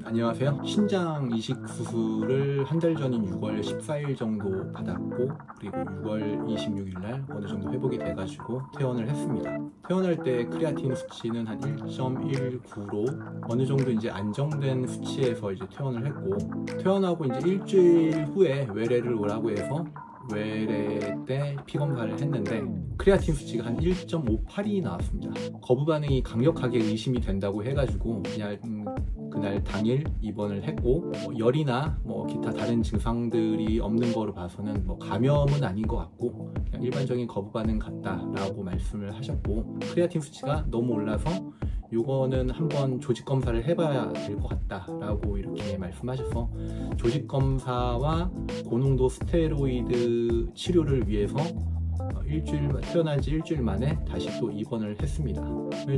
안녕하세요. 신장 이식 수술을 한 달 전인 6월 14일 정도 받았고, 그리고 6월 26일 날 어느 정도 회복이 돼가지고 퇴원을 했습니다. 퇴원할 때 크레아틴 수치는 한 1.19로 어느 정도 이제 안정된 수치에서 이제 퇴원을 했고, 퇴원하고 이제 일주일 후에 외래를 오라고 해서 외래 때 피검사를 했는데 크레아틴 수치가 한 1.58이 나왔습니다. 거부 반응이 강력하게 의심이 된다고 해가지고 그냥 그날 당일 입원을 했고, 열이나 기타 다른 증상들이 없는 거로 봐서는 감염은 아닌 것 같고 그냥 일반적인 거부 반응 같다라고 말씀을 하셨고, 크레아틴 수치가 너무 올라서 요거는 한번 조직 검사를 해봐야 될 것 같다라고 이렇게 말씀하셔서 조직 검사와 고농도 스테로이드 치료를 위해서 퇴원한 지 일주일 만에 다시 또 입원을 했습니다.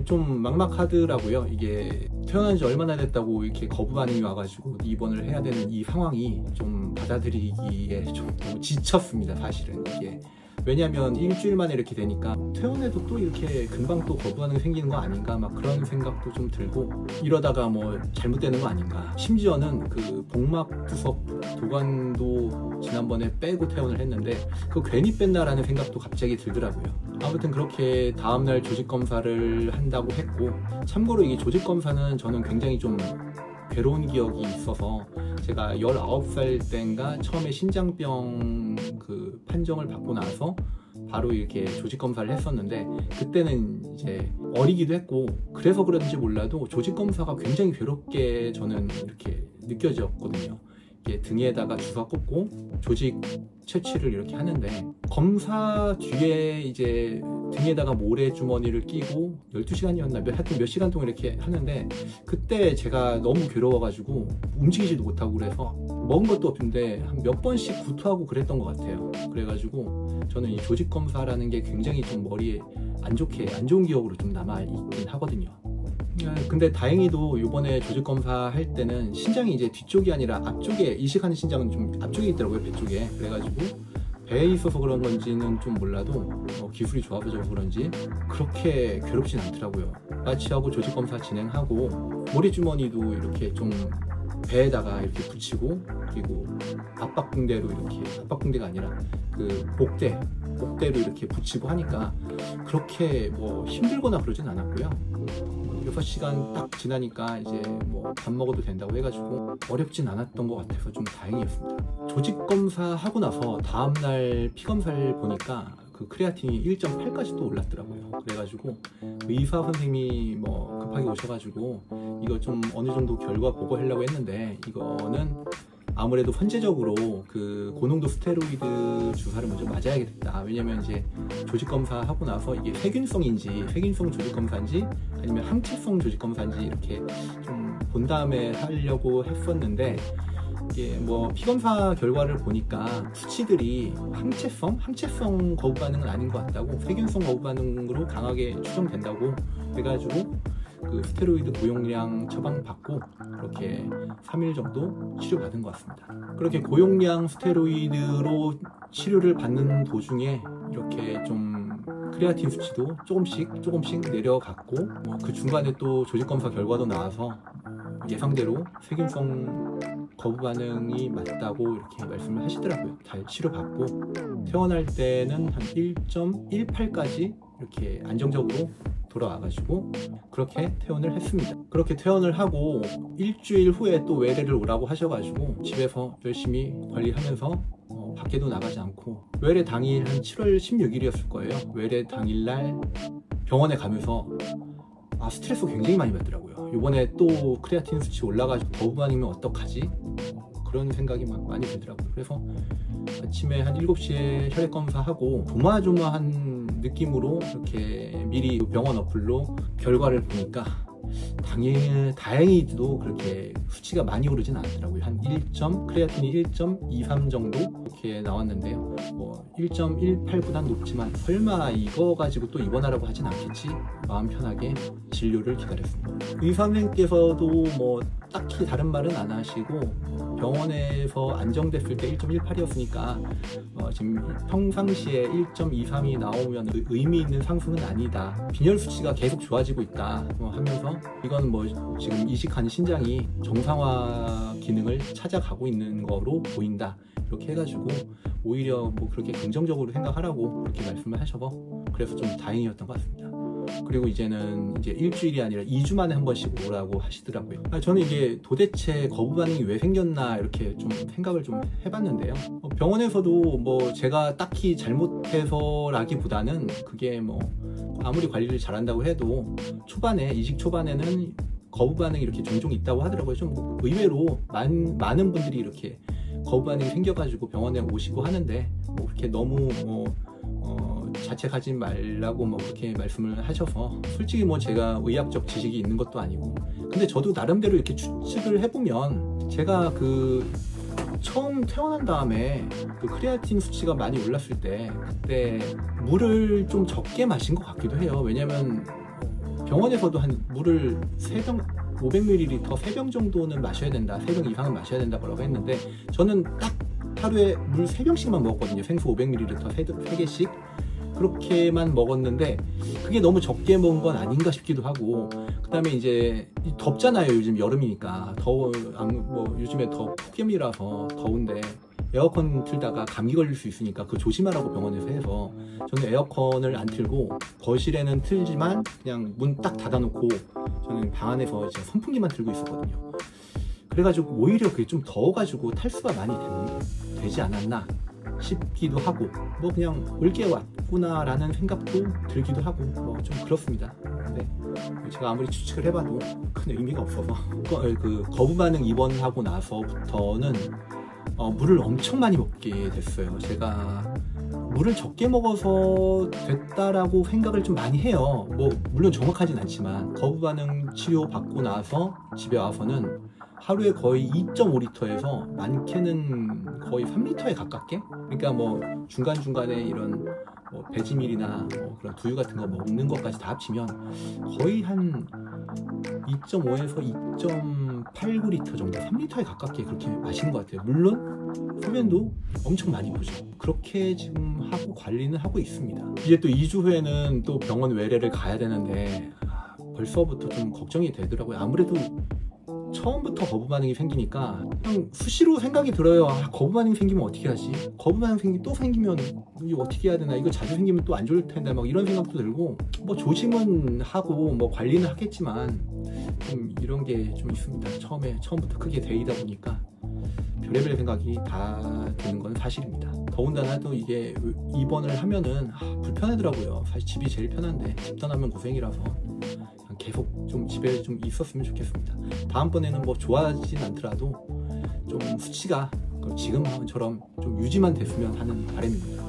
좀 막막하더라고요. 이게 퇴원한 지 얼마나 됐다고 이렇게 거부 반응이 와가지고 입원을 해야 되는 이 상황이 좀 받아들이기에 좀 너무 지쳤습니다, 사실은. 이게 왜냐면 일주일 만에 이렇게 되니까 퇴원해도 또 이렇게 금방 또 거부 반응이 생기는 거 아닌가, 막 그런 생각도 좀 들고, 이러다가 잘못되는 거 아닌가. 심지어는 그 복막두석 도관도 지난번에 빼고 퇴원을 했는데 그거 괜히 뺐나라는 생각도 갑자기 들더라고요. 아무튼 그렇게 다음날 조직검사를 한다고 했고, 참고로 이 조직검사는 저는 굉장히 좀 괴로운 기억이 있어서, 제가 19살 때인가 처음에 신장병 그 판정을 받고 나서 바로 이렇게 조직검사를 했었는데, 그때는 이제 어리기도 했고 그래서 그런지 몰라도 조직검사가 굉장히 괴롭게 저는 이렇게 느껴졌거든요. 이게 등에다가 주사 꽂고 조직 채취를 이렇게 하는데, 검사 뒤에 이제 등에다가 모래주머니를 끼고 12시간이었나 하여튼 몇 시간 동안 이렇게 하는데, 그때 제가 너무 괴로워가지고 움직이지도 못하고 그래서 먹은 것도 없는데 한 몇 번씩 구토하고 그랬던 것 같아요. 그래가지고 저는 이 조직검사라는 게 굉장히 좀 머리에 안 좋은 기억으로 좀 남아있긴 하거든요. 근데 다행히도 이번에 조직검사 할 때는 신장이 이제 뒤쪽이 아니라 앞쪽에, 이식하는 신장은 좀 앞쪽에 있더라고요, 배 쪽에. 그래가지고 배에 있어서 그런 건지는 좀 몰라도 기술이 좋아서 그런지 그렇게 괴롭진 않더라고요. 마취하고 조직검사 진행하고 모래주머니도 이렇게 좀 배에다가 이렇게 붙이고, 그리고 압박붕대로 이렇게, 압박붕대가 아니라 그 복대로 이렇게 붙이고 하니까 그렇게 힘들거나 그러진 않았고요. 6시간 딱 지나니까 이제 밥 먹어도 된다고 해가지고 어렵진 않았던 것 같아서 좀 다행이었습니다. 조직검사 하고 나서 다음날 피검사를 보니까 그 크레아틴이 1.8까지 또 올랐더라고요. 그래가지고 의사 선생님이 급하게 오셔가지고 이거 좀 어느 정도 결과 보고하려고 했는데, 이거는 아무래도 선제적으로 그 고농도 스테로이드 주사를 먼저 맞아야겠다. 왜냐면 이제 조직검사 하고 나서 이게 세균성 조직검사인지 아니면 항체성 조직검사인지 이렇게 좀 본 다음에 하려고 했었는데, 이게 피검사 결과를 보니까 수치들이 항체성 거부 반응은 아닌 것 같다고, 세균성 거부 반응으로 강하게 추정된다고 해가지고 그 스테로이드 고용량 처방받고 그렇게 3일 정도 치료받은 것 같습니다. 그렇게 고용량 스테로이드로 치료를 받는 도중에 이렇게 좀 크레아틴 수치도 조금씩 내려갔고, 그 중간에 또 조직검사 결과도 나와서 예상대로 세균성 거부 반응이 맞다고 이렇게 말씀을 하시더라고요. 잘 치료받고 퇴원할 때는 한 1.18까지 이렇게 안정적으로 돌아와가지고 그렇게 퇴원을 했습니다. 그렇게 퇴원을 하고 일주일 후에 또 외래를 오라고 하셔가지고 집에서 열심히 관리하면서 밖에도 나가지 않고, 외래 당일 한 7월 16일이었을 거예요. 외래 당일날 병원에 가면서 스트레스 굉장히 많이 받더라고요. 이번에 또 크레아틴 수치 올라가지고 거부 반응이면 어떡하지? 그런 생각이 많이 들더라고요. 그래서 아침에 한 7시에 혈액 검사하고 조마조마한 느낌으로 이렇게 미리 병원 어플로 결과를 보니까 다행히도 그렇게 수치가 많이 오르진 않았더라고요. 한 크레아틴이 1.23 정도 이렇게 나왔는데요. 1.18보단 높지만 설마 이거 가지고 또 입원하라고 하진 않겠지, 마음 편하게 진료를 기다렸습니다. 의사 선생님께서도 딱히 다른 말은 안 하시고 병원에서 안정됐을 때 1.18이었으니까 지금 평상시에 1.23이 나오면 의미 있는 상승은 아니다. 빈혈 수치가 계속 좋아지고 있다 하면서 이건 뭐 지금 이식한 신장이 정상화 기능을 찾아가고 있는 거로 보인다. 이렇게 해가지고 오히려 뭐 그렇게 긍정적으로 생각하라고 그렇게 말씀을 하셔서 그래서 좀 다행이었던 것 같습니다. 그리고 이제는 이제 일주일이 아니라 2주 만에 한 번씩 오라고 하시더라고요. 저는 이게 도대체 거부 반응이 왜 생겼나 이렇게 좀 생각을 좀 해봤는데요. 병원에서도 뭐 제가 딱히 잘못해서라기보다는 그게 뭐 아무리 관리를 잘한다고 해도 초반에 이식 초반에는 거부 반응이 이렇게 종종 있다고 하더라고요. 좀 의외로 많은 분들이 이렇게 거부 반응이 생겨가지고 병원에 오시고 하는데 뭐 그렇게 너무 자책하지 말라고 뭐 그렇게 말씀을 하셔서 솔직히 뭐 제가 의학적 지식이 있는 것도 아니고 근데 저도 나름대로 이렇게 추측을 해보면 제가 그 처음 태어난 다음에 그 크레아틴 수치가 많이 올랐을 때 그때 물을 좀 적게 마신 것 같기도 해요. 왜냐면 병원에서도 한 물을 3병 500ml 3병 정도는 마셔야 된다, 3병 이상은 마셔야 된다고 했는데 저는 딱 하루에 물 3병씩만 먹었거든요. 생수 500ml 3개씩 그렇게만 먹었는데 그게 너무 적게 먹은 건 아닌가 싶기도 하고 그 다음에 이제 덥잖아요. 요즘 여름이니까 뭐 요즘에 더 폭염이라서 더운데 에어컨 틀다가 감기 걸릴 수 있으니까 그거 조심하라고 병원에서 해서 저는 에어컨을 안 틀고 거실에는 틀지만 그냥 문 딱 닫아놓고 저는 방 안에서 이제 선풍기만 틀고 있었거든요. 그래가지고 오히려 그게 좀 더워가지고 탈수가 많이 되지 않았나 싶기도 하고 뭐 그냥 올게 왔구나 라는 생각도 들기도 하고 뭐 좀 그렇습니다. 근데 제가 아무리 추측을 해봐도 큰 의미가 없어서 그 거부 반응 입원하고 나서부터는 물을 엄청 많이 먹게 됐어요. 제가 물을 적게 먹어서 됐다라고 생각을 좀 많이 해요. 뭐 물론 정확하진 않지만 거부 반응 치료 받고 나서 집에 와서는 하루에 거의 2.5리터에서 많게는 거의 3리터에 가깝게 그러니까 뭐 중간중간에 이런 뭐 배지밀이나 뭐 그런 두유 같은 거 먹는 것까지 다 합치면 거의 한 2.5에서 2.89리터 정도 3리터에 가깝게 그렇게 마시는 것 같아요. 물론 소변도 엄청 많이 보죠. 그렇게 지금 하고 관리는 하고 있습니다. 이제 또 2주 후에는 또 병원 외래를 가야 되는데 벌써부터 좀 걱정이 되더라고요. 아무래도 처음부터 거부 반응이 생기니까 그냥 수시로 생각이 들어요. 거부 반응이 생기면 어떻게 하지? 거부 반응 또 생기면 이거 어떻게 해야 되나? 이거 자주 생기면 또 안 좋을 텐데 막 이런 생각도 들고 뭐 조심은 하고 뭐 관리는 하겠지만 좀 이런 게 좀 있습니다. 처음부터 크게 데이다 보니까 별의별 생각이 다 드는 건 사실입니다. 더군다나 또 이게 입원을 하면은 불편하더라고요. 사실 집이 제일 편한데 집 떠나면 고생이라서 계속 좀 집에 좀 있었으면 좋겠습니다. 다음번에는 뭐 좋아지진 않더라도 좀 수치가 지금처럼 좀 유지만 됐으면 하는 바람입니다.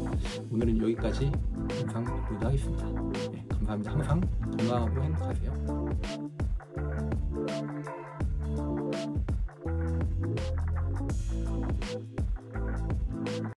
오늘은 여기까지 영상 업로드하겠습니다. 네, 감사합니다. 항상 건강하고 행복하세요.